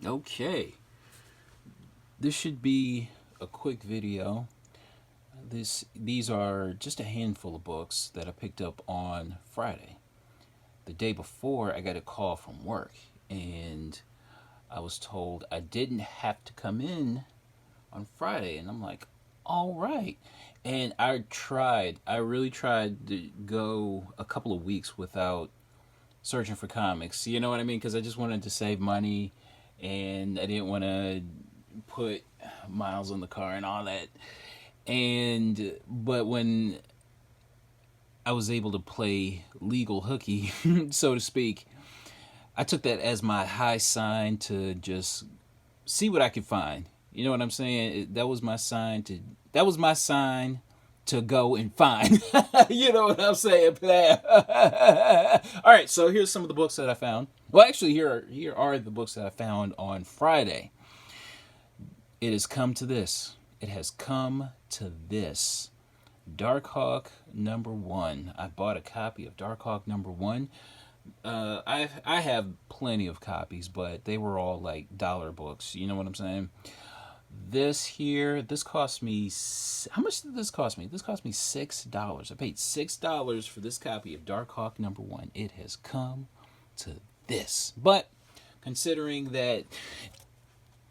Okay, this should be a quick video. These are just a handful of books that I picked up on Friday. The day before, I got a call from work, and I was told I didn't have to come in on Friday, and I'm like, all right. And I really tried to go a couple of weeks without searching for comics. You know what I mean? Because I just wanted to save money, and I didn't want to put miles on the car and all that. And but when I was able to play legal hooky, so to speak, I took that as my high sign to just see what I could find. You know what I'm saying? That was my sign to. That was my sign to go and find. You know what I'm saying? All right, so here's some of the books that I found. Well, actually, here are the books that I found on Friday. It has come to this. It has come to this. Darkhawk #1. I bought a copy of Darkhawk #1. I have plenty of copies, but they were all like dollar books. You know what I'm saying? This here, this cost me. How much did this cost me? This cost me $6. I paid $6 for this copy of Darkhawk #1. It has come to this. But considering that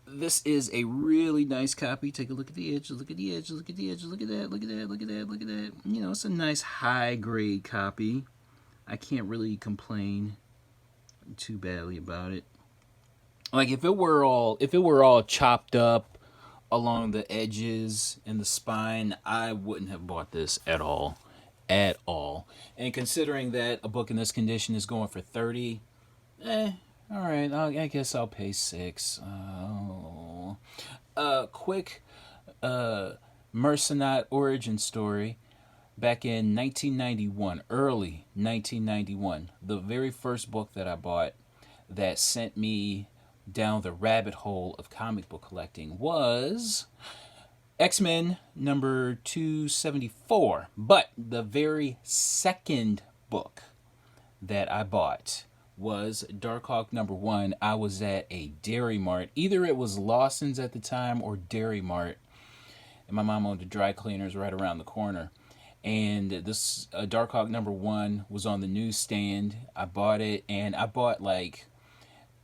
this is a really nice copy, take a look at the edge, look at the edge, look at the edge, look at that, look at that, look at that, look at that. You know, it's a nice high grade copy. I can't really complain too badly about it. Like if it were all chopped up along the edges and the spine, I wouldn't have bought this at all. At all. And considering that a book in this condition is going for 30, all right, I guess I'll pay 6. Quick MERCENAUT origin story back in 1991, early 1991. The very first book that I bought that sent me down the rabbit hole of comic book collecting was X-Men number 274. But the very second book that I bought was Darkhawk #1. I was at a Dairy Mart. Either it was Lawson's at the time or Dairy Mart. And my mom owned a dry cleaners right around the corner. And this Darkhawk #1 was on the newsstand. I bought it, and I bought like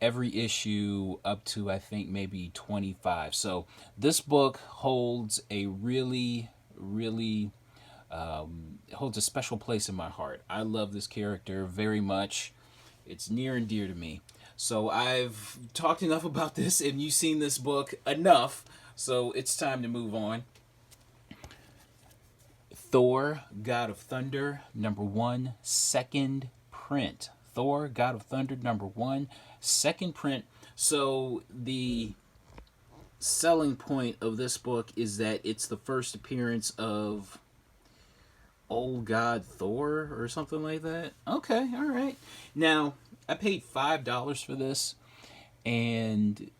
every issue up to I think maybe 25. So this book holds a really holds a special place in my heart. I love this character very much. It's near and dear to me. So I've talked enough about this, and you've seen this book enough. So it's time to move on. Thor God of Thunder #1, second print. Thor God of Thunder #1, second print. So the selling point of this book is that it's the first appearance of old god Thor or something like that. Okay, all right. Now, I paid $5 for this, and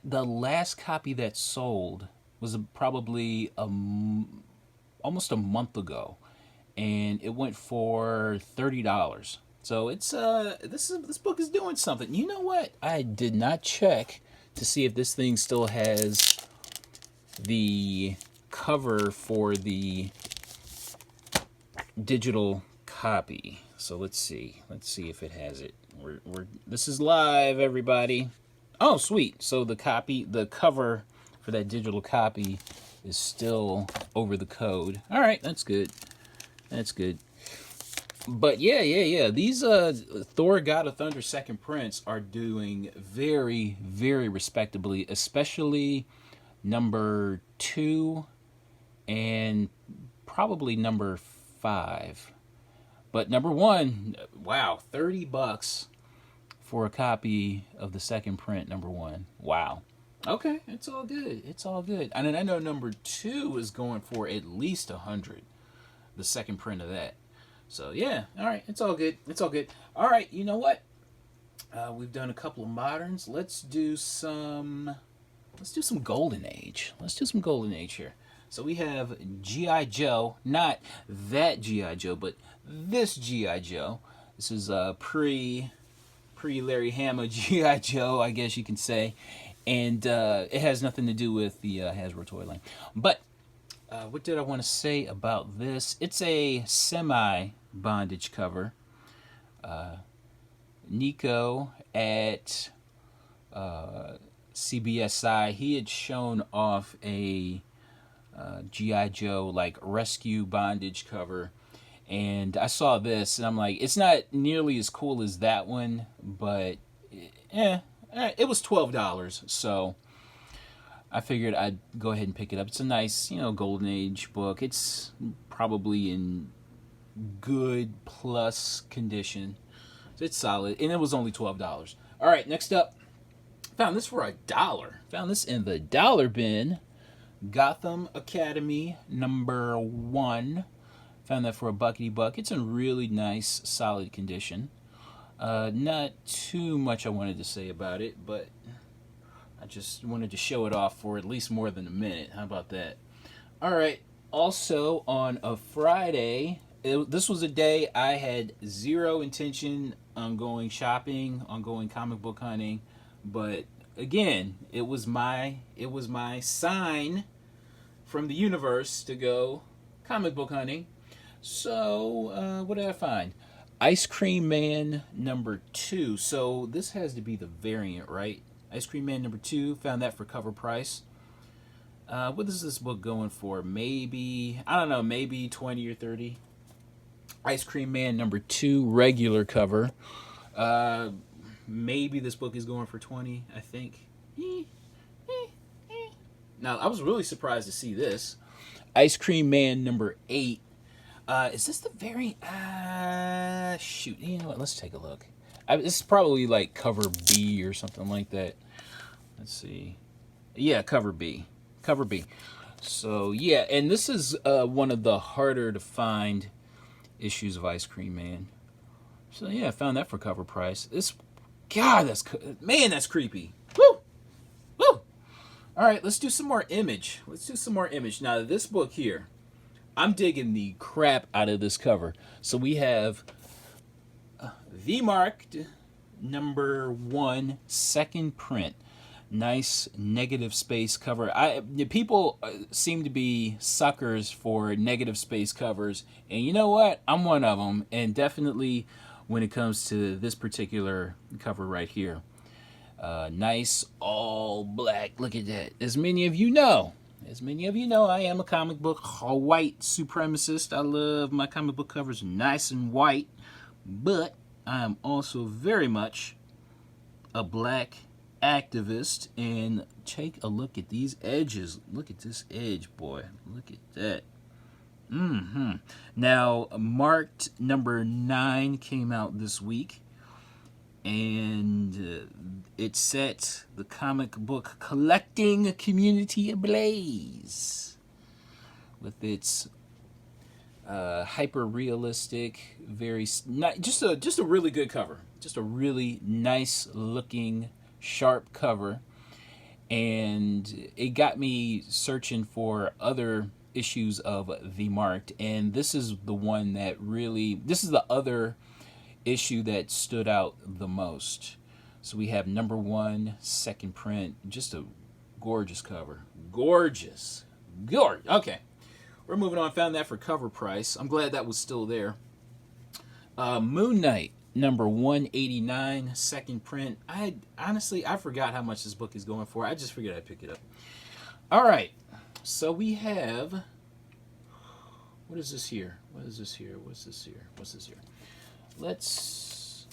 the last copy that sold was probably almost a month ago, and it went for $30. So it's this book is doing something. You know what? I did not check to see if this thing still has the cover for the digital copy. So let's see. Let's see if it has it. This is live, everybody. Oh, sweet. So the cover for that digital copy is still over the code. All right, that's good. That's good. But yeah. These Thor God of Thunder second prints are doing very respectably, especially #2 and probably #5. But #1, wow, $30 for a copy of the second print #1. Wow. Okay, it's all good. It's all good. And then I know #2 is going for at least 100. The second print of that. So yeah, all right, it's all good. It's all good. All right, you know what? We've done a couple of moderns. Let's do some Golden Age. Let's do some Golden Age here. So we have G.I. Joe, not that G.I. Joe, but this G.I. Joe. This is pre pre-Larry Hama G.I. Joe, I guess you can say. And it has nothing to do with the Hasbro toy line. But what did I want to say about this? It's a semi-bondage cover. Nico at CBSI, he had shown off a G.I. Joe like rescue bondage cover, and I saw this and I'm like, it's not nearly as cool as that one, but it was $12, so I figured I'd go ahead and pick it up. It's a nice, Golden Age book. It's probably in good plus condition. It's solid, and it was only $12. All right, next up, found this for $1. Found this in the dollar bin. Gotham Academy #1. Found that for $1. It's in really nice, solid condition. Not too much I wanted to say about it, but I just wanted to show it off for at least more than a minute. How about that? All right. Also, on a Friday, this was a day I had zero intention on going shopping, on going comic book hunting, but again, it was my sign from the universe to go comic book hunting. So, what did I find? Ice Cream Man #2. So this has to be the variant, right? Ice Cream Man #2. Found that for cover price. What is this book going for? Maybe, I don't know, maybe 20 or 30. Ice Cream Man #2 regular cover. Maybe this book is going for 20, I think. Now, I was really surprised to see this. Ice Cream Man #8. Is this the variant? Shoot. You know what? Let's take a look. This is probably like cover B or something like that. Let's see. Yeah, cover B. Cover B. So, yeah, and this is one of the harder to find issues of Ice Cream Man. So, yeah, I found that for cover price. God, that's creepy. Woo! Woo! All right, let's do some more Image. Now, this book here, I'm digging the crap out of this cover. So we have V-Marked #1 second print. Nice negative space cover. People seem to be suckers for negative space covers, and you know what? I'm one of them, and definitely when it comes to this particular cover right here. Nice all black. Look at that. As many of you know, I am a comic book white supremacist. I love my comic book covers nice and white, but I am also very much a black activist. And take a look at these edges. Look at this edge, boy. Look at that. Now, Marked #9 came out this week, and it set the comic book collecting community ablaze with its hyper realistic, just a really good cover, just a really nice looking, sharp cover, and it got me searching for other issues of The Marked, and this is the one that really, this is the other issue that stood out the most. So we have #1 second print, just a gorgeous cover. Gorgeous. Okay, we're moving on. Found that for cover price. I'm glad that was still there. Moon Knight #189 second print. I forgot how much this book is going for. I just figured I'd pick it up. All right, so we have, what is this here? What's this here? Let's,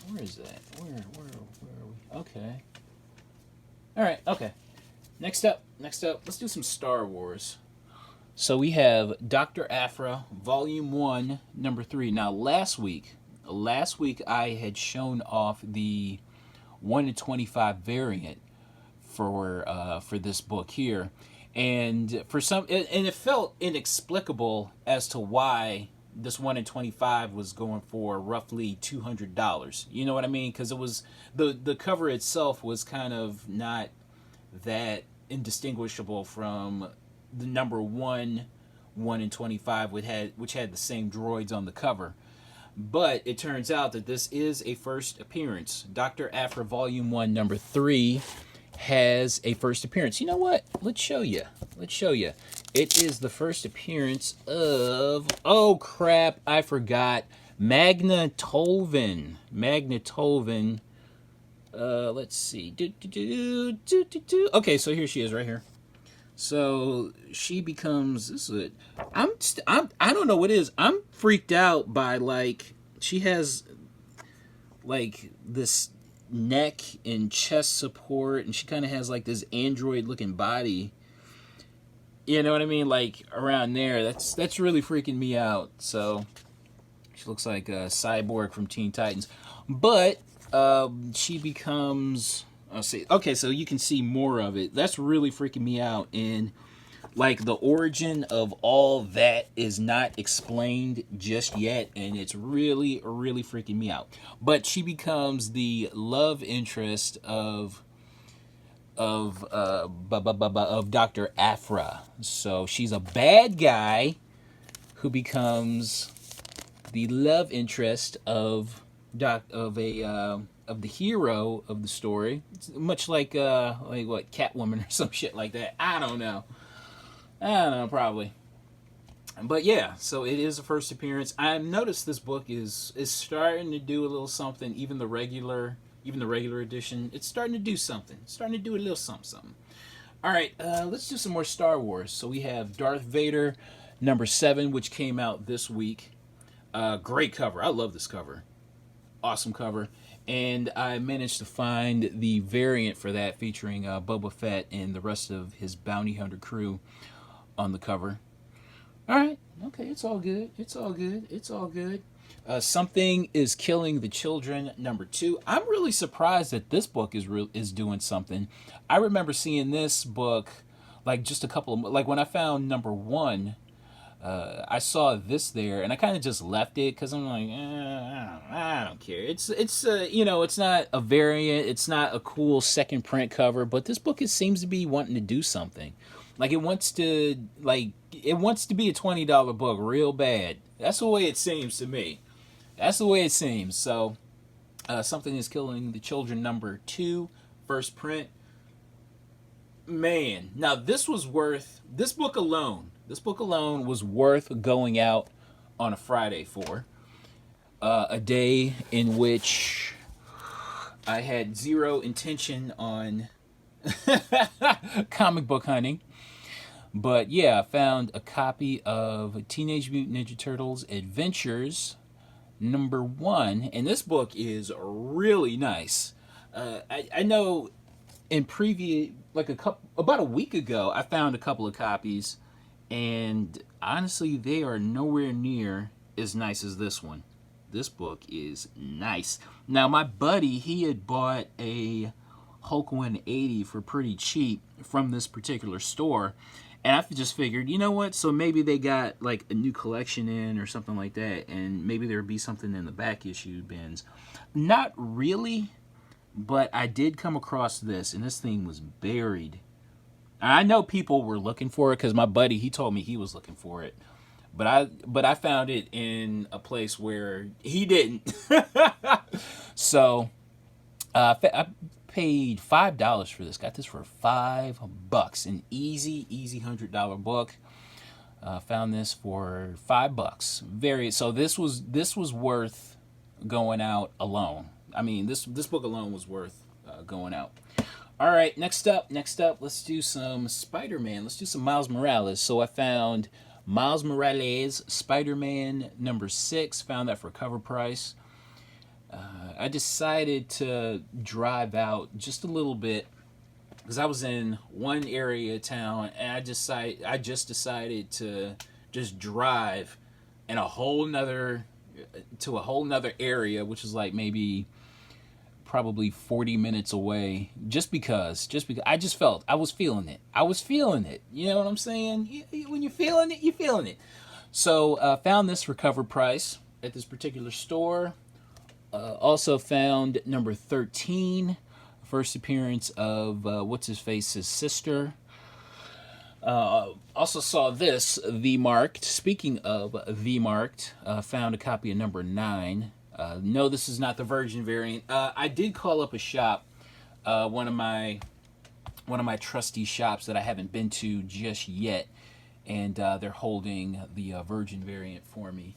where is that? Where are we? Okay. All right, okay. Next up, let's do some Star Wars. So we have Dr. Aphra, Volume 1, #3. Now, last week I had shown off the 1-25 variant for this book here, and it felt inexplicable as to why this 1-25 was going for roughly $200. You know what I mean? Because it was the cover itself was kind of not that indistinguishable from the #1 1-25, which had the same droids on the cover. But it turns out that this is a first appearance. Dr. Aphra Volume 1, Number 3 has a first appearance. You know what? Let's show you. Let's show you. It is the first appearance of... Oh, crap. I forgot. Magna Tolvin. Magna Tolvin. Let's see. Okay, so here she is right here. So she becomes... This is it. I don't know what it is. I'm freaked out by, like... She has, like, this neck and chest support, and she kind of has, like, this android-looking body. You know what I mean? Like, around there. That's really freaking me out. So, she looks like a cyborg from Teen Titans. But, she becomes... I'll see. Okay, so you can see more of it. That's really freaking me out. And, like, the origin of all that is not explained just yet. And it's really, really freaking me out. But she becomes the love interest of Dr. Aphra. So she's a bad guy who becomes the love interest of the hero of the story. It's much like what, Catwoman or some shit like that. I don't know, probably. But yeah, so it is the first appearance. I noticed this book is starting to do a little something. Even the regular edition, it's starting to do something. It's starting to do a little something. All right, let's do some more Star Wars. So we have Darth Vader, number 7, which came out this week. Great cover. I love this cover. Awesome cover. And I managed to find the variant for that featuring Boba Fett and the rest of his bounty hunter crew on the cover. All right. Okay, it's all good. It's all good. It's all good. Something is Killing the Children, number 2. I'm really surprised that this book is doing something. I remember seeing this book like just a couple of... Like when I found number 1... I saw this there, and I kind of just left it because I'm like, I don't care. It's it's not a variant, it's not a cool second print cover, but this book seems to be wanting to do something. Like it wants to be a $20 book real bad. That's the way it seems to me. That's the way it seems. So, Something is Killing the Children, number 2, first print. Man, now this book alone was worth going out on a Friday for. A day in which I had zero intention on comic book hunting. But yeah, I found a copy of Teenage Mutant Ninja Turtles Adventures number 1. And this book is really nice. I know in previous, about a week ago, I found a couple of copies. And honestly, they are nowhere near as nice as this one. This book is nice. Now, my buddy, he had bought a Hulk 180 for pretty cheap from this particular store. And I just figured, you know what? So maybe they got like a new collection in or something like that. And maybe there would be something in the back issue bins. Not really, but I did come across this. And this thing was buried. I know people were looking for it because my buddy, he told me he was looking for it. But I found it in a place where he didn't. So I paid $5 for this. Got this for $5. An easy $100 book. Found this for $5. So this was worth going out alone. I mean, this book alone was worth going out. All right, next up, let's do some Spider-Man. Let's do some Miles Morales. So I found Miles Morales, Spider-Man number 6. Found that for cover price. I decided to drive out just a little bit because I was in one area of town, and I just decided to just drive in a whole nother area, which is like maybe probably 40 minutes away, just because I was feeling it. You know what I'm saying? When you're feeling it, you're feeling it. So found this for cover price at this particular store. Also found number 13, first appearance of what's his face's sister. Also saw this, The Marked. Speaking of The Marked, found a copy of number 9. No, this is not the Virgin variant. I did call up a shop, one of my trusty shops that I haven't been to just yet, and they're holding the Virgin variant for me.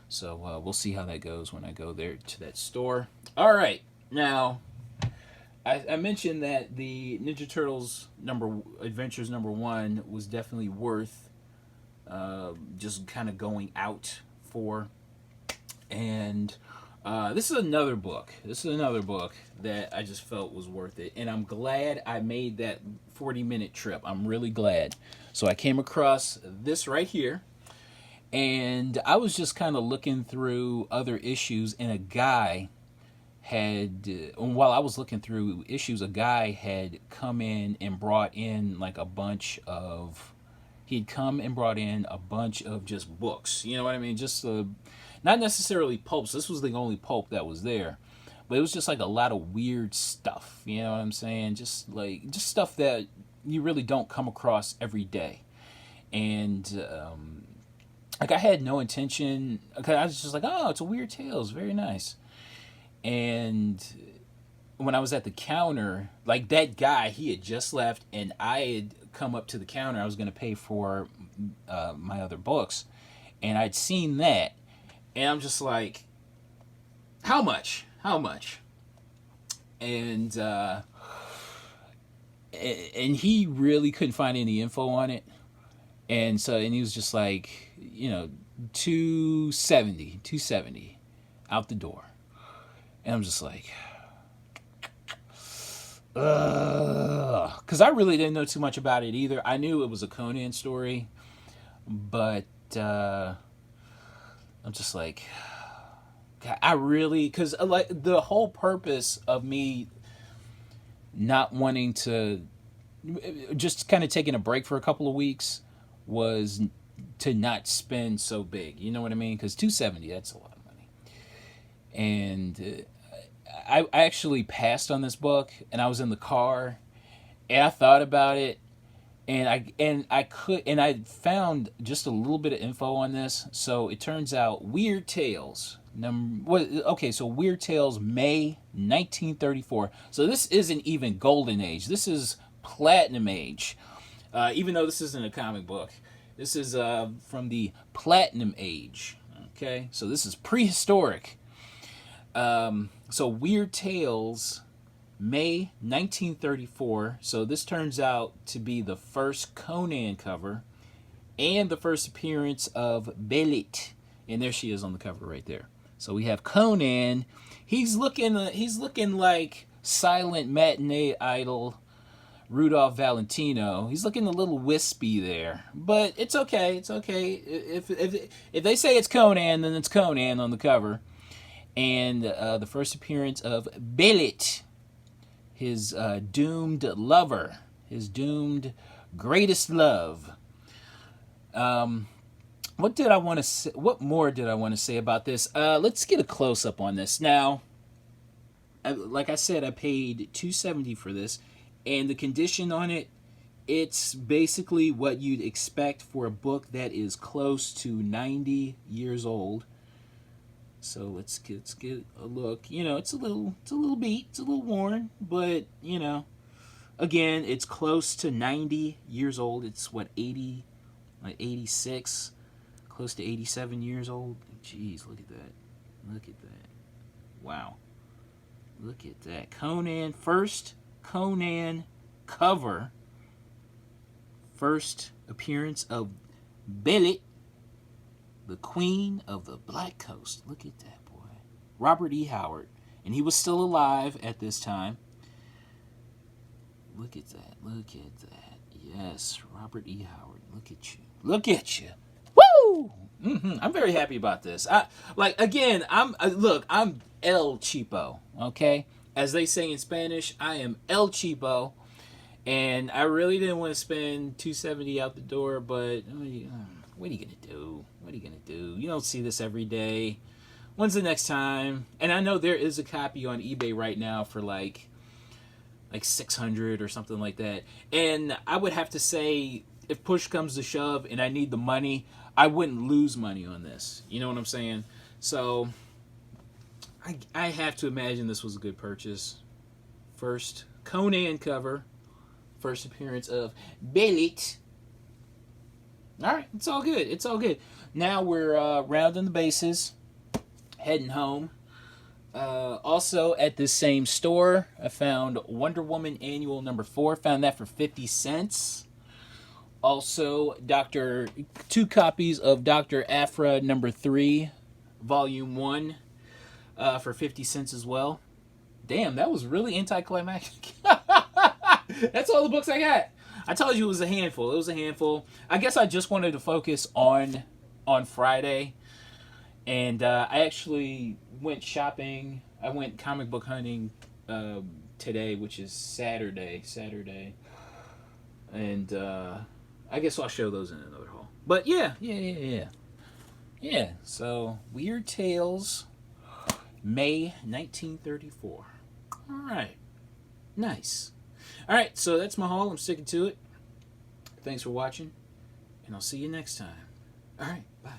So we'll see how that goes when I go there to that store. All right, now I mentioned that the Ninja Turtles Adventures number 1 was definitely worth just kind of going out for, and this is another book. This is another book that I just felt was worth it, and I'm glad I made that 40-minute trip. I'm really glad. So I came across this right here, and I was just kind of looking through other issues, and a guy while I was looking through issues, a guy had come in and brought in like a bunch of, he'd come and brought in a bunch of just books. You know what I mean? Just not necessarily pulps. This was the only pulp that was there, but it was just like a lot of weird stuff. You know what I'm saying? Just stuff that you really don't come across every day. And like I had no intention. Okay, I was just like, oh, it's a Weird Tales, very nice. And when I was at the counter, like that guy, he had just left, and I had come up to the counter. I was going to pay for my other books, and I'd seen that, and I'm just like, how much? How much? And he really couldn't find any info on it, and he was just like, 270 out the door. And I'm just like, because I really didn't know too much about it either. I knew it was a Conan story, but I'm just like, I really, because like the whole purpose of me not wanting to, just kind of taking a break for a couple of weeks, was to not spend so big. You know what I mean? Because 270, that's a lot of money. And I actually passed on this book, and I was in the car, and I thought about it, and I found just a little bit of info on this. So it turns out Weird Tales so Weird Tales, May 1934. So this isn't even Golden Age. This is Platinum Age. Even though this isn't a comic book, this is from the Platinum Age. Okay, so this is prehistoric. So Weird Tales, May 1934. So this turns out to be the first Conan cover and the first appearance of Belit. And there she is on the cover right there. So we have Conan. He's looking like silent matinee idol Rudolph Valentino. He's looking a little wispy there, but it's okay. It's okay. If they say it's Conan, then it's Conan on the cover. And the first appearance of Belit, his doomed lover, his doomed greatest love. What did I want to say? What more did I want to say about this? Let's get a close up on this. Now, like I said, I paid $270 for this, and the condition on it, it's basically what you'd expect for a book that is close to 90 years old. So let's get a look. It's a little beat, it's a little worn, but again, it's close to 90 years old. It's what, 86, close to 87 years old. Jeez, look at that. Look at that. Wow. Look at that. First Conan cover. First appearance of Belit, the Queen of the Black Coast. Look at that, boy. Robert E. Howard. And he was still alive at this time. Look at that. Look at that. Yes, Robert E. Howard. Look at you. Look at you. Woo! I'm very happy about this. I'm El Cheapo, okay? As they say in Spanish, I am El Cheapo. And I really didn't want to spend $270 out the door, but what are you going to do? What are you going to do? You don't see this every day. When's the next time? And I know there is a copy on eBay right now for like $600 or something like that. And I would have to say, if push comes to shove and I need the money, I wouldn't lose money on this. You know what I'm saying? So I have to imagine this was a good purchase. First Conan cover, first appearance of Belit. All right, it's all good. It's all good. Now we're rounding the bases, heading home. Also at this same store, I found Wonder Woman Annual #4. Found that for 50 cents. Also, two copies of Dr. Aphra #3, Volume 1, for 50 cents as well. Damn, that was really anticlimactic. That's all the books I got. I told you it was a handful. It was a handful. I guess I just wanted to focus on Friday. And I actually went shopping. I went comic book hunting today, which is Saturday. And I guess I'll show those in another haul. But yeah. So, Weird Tales, May 1934. All right. Nice. All right, so that's my haul. I'm sticking to it. Thanks for watching, and I'll see you next time. All right, bye.